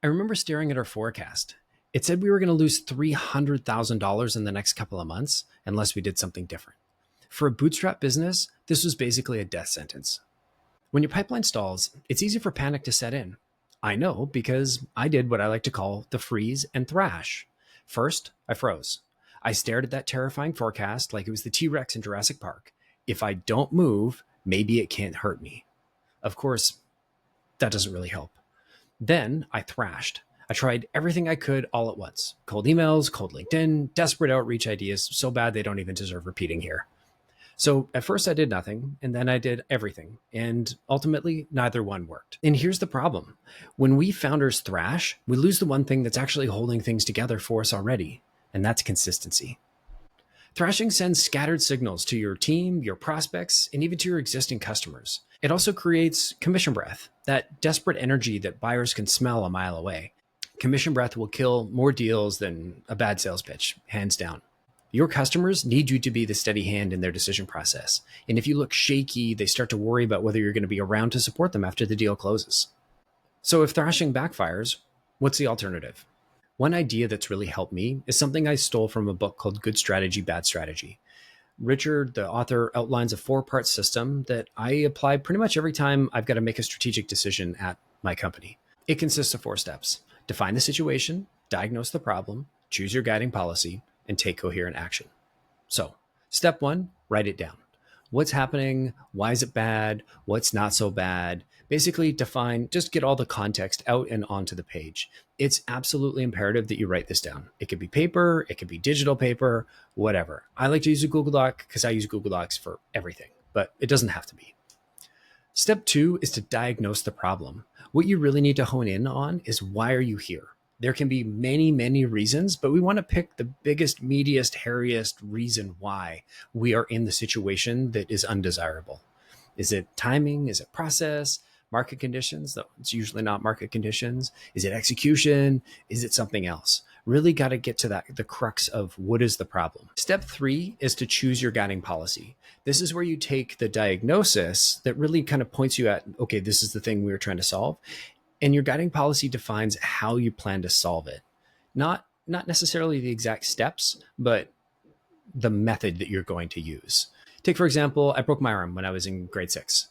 I remember staring at our forecast. It said we were going to lose $300,000 in the next couple of months unless we did something different. For a bootstrap business, this was basically a death sentence. When your pipeline stalls, it's easy for panic to set in. I know because I did what I like to call the freeze and thrash. First, I froze. I stared at that terrifying forecast like it was the T-Rex in Jurassic Park. If I don't move, maybe it can't hurt me. Of course, that doesn't really help. Then I thrashed. I tried everything I could all at once. Cold emails, cold LinkedIn, desperate outreach ideas, so bad they don't even deserve repeating here. So at first I did nothing, and then I did everything, and ultimately neither one worked. And here's the problem. When we founders thrash, we lose the one thing that's actually holding things together for us already, and that's consistency. Thrashing sends scattered signals to your team, your prospects, and even to your existing customers. It also creates commission breath, that desperate energy that buyers can smell a mile away. Commission breath will kill more deals than a bad sales pitch, hands down. Your customers need you to be the steady hand in their decision process. And if you look shaky, they start to worry about whether you're going to be around to support them after the deal closes. So if thrashing backfires, what's the alternative? One idea that's really helped me is something I stole from a book called Good Strategy, Bad Strategy. Richard, the author, outlines a 4-part system that I apply pretty much every time I've got to make a strategic decision at my company. It consists of 4 steps. Define the situation, diagnose the problem, choose your guiding policy, and take coherent action. So, step 1, write it down. What's happening? Why is it bad? What's not so bad? Basically define, just get all the context out and onto the page. It's absolutely imperative that you write this down. It could be paper, it could be digital paper, whatever. I like to use a Google Doc because I use Google Docs for everything, but it doesn't have to be. Step 2 is to diagnose the problem. What you really need to hone in on is, why are you here? There can be many, many reasons, but we want to pick the biggest, meatiest, hairiest reason why we are in the situation that is undesirable. Is it timing? Is it process? Market conditions? Though it's usually not market conditions. Is it execution? Is it something else? Really got to get to the crux of what is the problem. Step 3 is to choose your guiding policy. This is where you take the diagnosis that really kind of points you at, okay, this is the thing we were trying to solve. And your guiding policy defines how you plan to solve it. Not necessarily the exact steps, but the method that you're going to use. Take, for example, I broke my arm when I was in grade 6.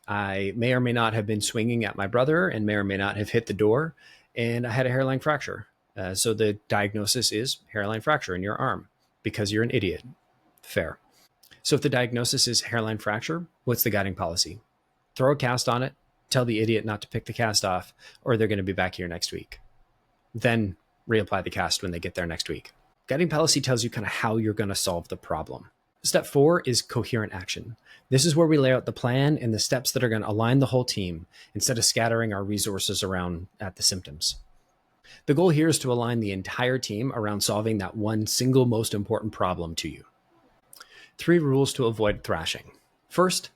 I may or may not have been swinging at my brother and may or may not have hit the door, and I had a hairline fracture. So the diagnosis is hairline fracture in your arm because you're an idiot. Fair. So if the diagnosis is hairline fracture, what's the guiding policy? Throw a cast on it, tell the idiot not to pick the cast off, or they're going to be back here next week. Then reapply the cast when they get there next week. Guiding policy tells you kind of how you're going to solve the problem. Step 4 is coherent action. This is where we lay out the plan and the steps that are going to align the whole team instead of scattering our resources around at the symptoms. The goal here is to align the entire team around solving that one single most important problem to you. 3 rules to avoid thrashing. First,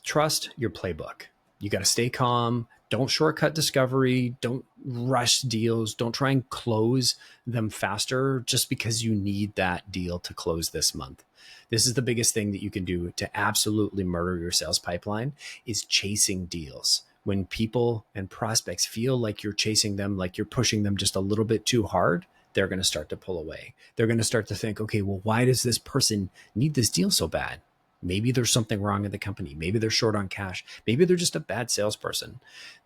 trust your playbook. You got to stay calm. Don't shortcut discovery. Don't rush deals. Don't try and close them faster just because you need that deal to close this month. This is the biggest thing that you can do to absolutely murder your sales pipeline, is chasing deals. When people and prospects feel like you're chasing them, like you're pushing them just a little bit too hard, they're going to start to pull away. They're going to start to think, okay, well, why does this person need this deal so bad? Maybe there's something wrong in the company. Maybe they're short on cash. Maybe they're just a bad salesperson.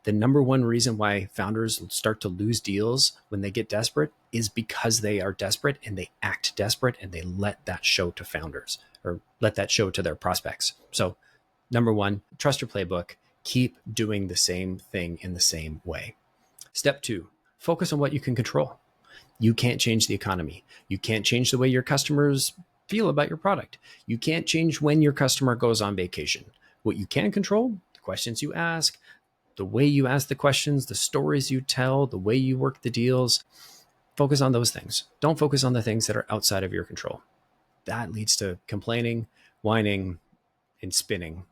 The number one reason why founders start to lose deals when they get desperate is because they are desperate and they act desperate and they let that show to founders or let that show to their prospects. So number 1, trust your playbook. Keep doing the same thing in the same way. Step 2, focus on what you can control. You can't change the economy. You can't change the way your customers feel about your product. You can't change when your customer goes on vacation. What you can control, the questions you ask, the way you ask the questions, the stories you tell, the way you work the deals. Focus on those things. Don't focus on the things that are outside of your control. That leads to complaining, whining, and spinning,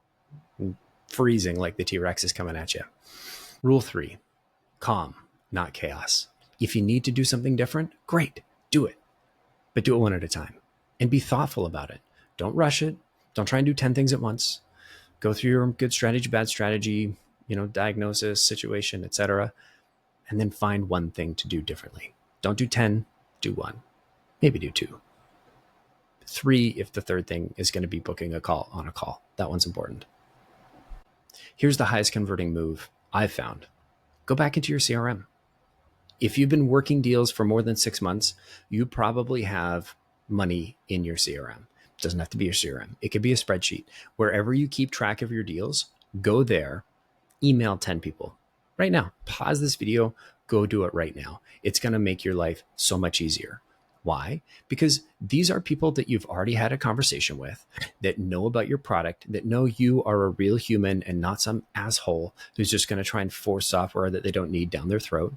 and freezing like the T-Rex is coming at you. Rule 3, calm, not chaos. If you need to do something different, great, do it. But do it one at a time. And be thoughtful about it. Don't rush it. Don't try and do 10 things at once. Go through your good strategy, bad strategy, diagnosis, situation, etc. and then find one thing to do differently. Don't do 10, do one, maybe do two. 3 if the third thing is going to be booking a call on a call. That one's important. Here's the highest converting move I've found. Go back into your CRM. If you've been working deals for more than 6 months, you probably have money in your CRM. It doesn't have to be your CRM. It could be a spreadsheet. Wherever you keep track of your deals, go there, email 10 people right now. Pause this video, go do it right now. It's going to make your life so much easier. Why? Because these are people that you've already had a conversation with, that know about your product, that know you are a real human and not some asshole who's just going to try and force software that they don't need down their throat.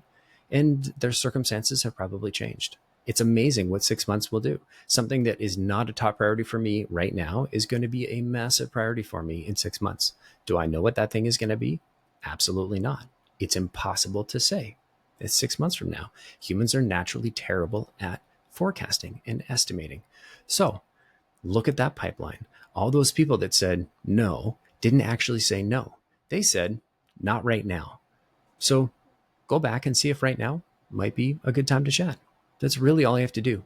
And their circumstances have probably changed. It's amazing what 6 months will do. Something that is not a top priority for me right now is going to be a massive priority for me in 6 months. Do I know what that thing is going to be? Absolutely not. It's impossible to say. It's 6 months from now. Humans are naturally terrible at forecasting and estimating. So look at that pipeline. All those people that said no didn't actually say no. They said not right now. So go back and see if right now might be a good time to chat. That's really all you have to do.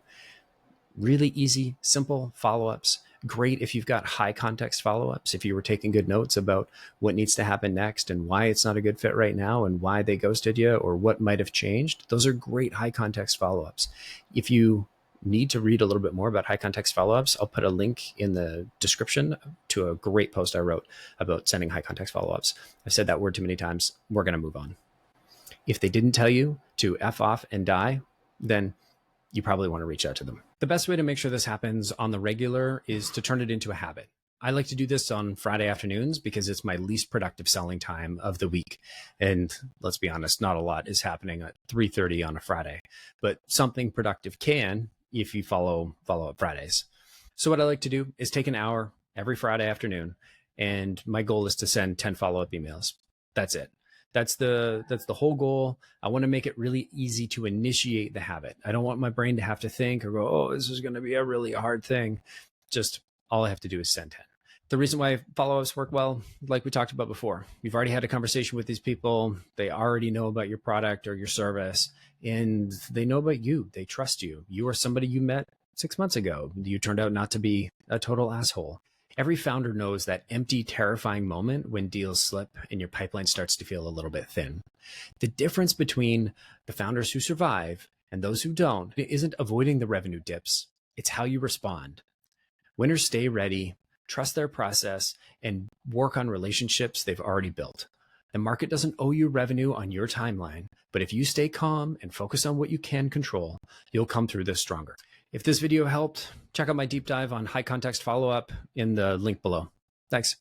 Really easy, simple follow-ups. Great if you've got high context follow-ups, if you were taking good notes about what needs to happen next and why it's not a good fit right now and why they ghosted you or what might have changed. Those are great high context follow-ups. If you need to read a little bit more about high context follow-ups, I'll put a link in the description to a great post I wrote about sending high context follow-ups. I've said that word too many times. We're going to move on. If they didn't tell you to F off and die, then you probably want to reach out to them. The best way to make sure this happens on the regular is to turn it into a habit. I like to do this on Friday afternoons because it's my least productive selling time of the week. And let's be honest, not a lot is happening at 3:30 on a Friday, but something productive can if you follow up Fridays. So what I like to do is take an hour every Friday afternoon, and my goal is to send 10 follow-up emails. That's it. That's the whole goal. I want to make it really easy to initiate the habit. I don't want my brain to have to think or go, oh, this is going to be a really hard thing. Just all I have to do is send 10. The reason why follow-ups work well, like we talked about before, you've already had a conversation with these people. They already know about your product or your service, and they know about you. They trust you. You are somebody you met 6 months ago. You turned out not to be a total asshole. Every founder knows that empty, terrifying moment when deals slip and your pipeline starts to feel a little bit thin. The difference between the founders who survive and those who don't isn't avoiding the revenue dips. It's how you respond. Winners stay ready, trust their process, and work on relationships they've already built. The market doesn't owe you revenue on your timeline, but if you stay calm and focus on what you can control, you'll come through this stronger. If this video helped, check out my deep dive on high context follow-up in the link below. Thanks.